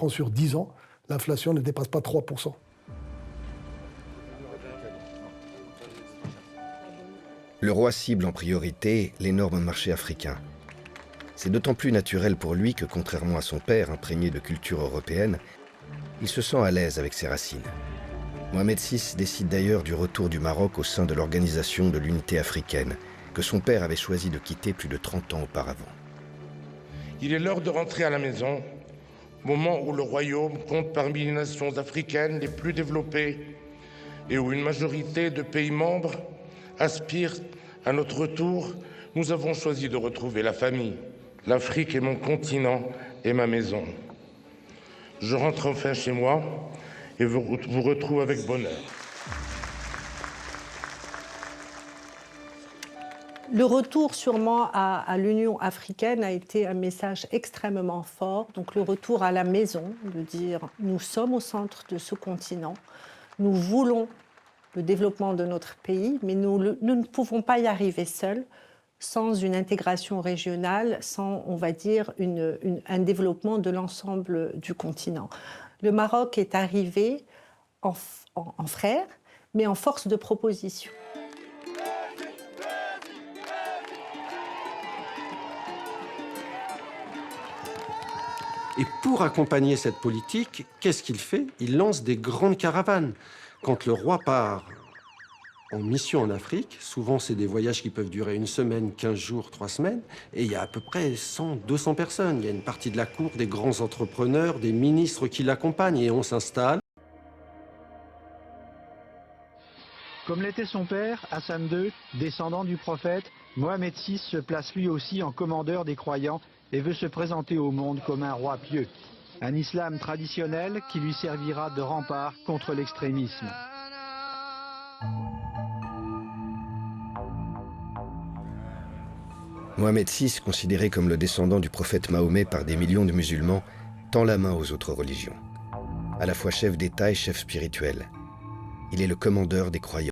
prend sur 10 ans, l'inflation ne dépasse pas 3%. Le roi cible en priorité l'énorme marché africain. C'est d'autant plus naturel pour lui que, contrairement à son père imprégné de culture européenne, il se sent à l'aise avec ses racines. Mohamed VI décide d'ailleurs du retour du Maroc au sein de l'Organisation de l'Unité africaine, que son père avait choisi de quitter plus de 30 ans auparavant. Il est l'heure de rentrer à la maison, moment où le royaume compte parmi les nations africaines les plus développées et où une majorité de pays membres aspirent à notre retour. Nous avons choisi de retrouver la famille. L'Afrique est mon continent et ma maison. Je rentre enfin chez moi et vous retrouve avec bonheur. Le retour sûrement à l'Union africaine a été un message extrêmement fort. Donc le retour à la maison, de dire nous sommes au centre de ce continent, nous voulons le développement de notre pays, mais nous ne pouvons pas y arriver seuls sans une intégration régionale, sans, on va dire, un développement de l'ensemble du continent. Le Maroc est arrivé en frère, mais en force de proposition. Et pour accompagner cette politique, qu'est-ce qu'il fait? Il lance des grandes caravanes. Quand le roi part en mission en Afrique, souvent c'est des voyages qui peuvent durer 1 semaine, 15 jours, 3 semaines, et il y a à peu près 100, 200 personnes. Il y a une partie de la cour, des grands entrepreneurs, des ministres qui l'accompagnent, et on s'installe. Comme l'était son père, Hassan II, descendant du prophète, Mohamed VI se place lui aussi en commandeur des croyants et veut se présenter au monde comme un roi pieux. Un islam traditionnel qui lui servira de rempart contre l'extrémisme. Mohamed VI, considéré comme le descendant du prophète Mahomet par des millions de musulmans, tend la main aux autres religions. À la fois chef d'État et chef spirituel, il est le commandeur des croyants.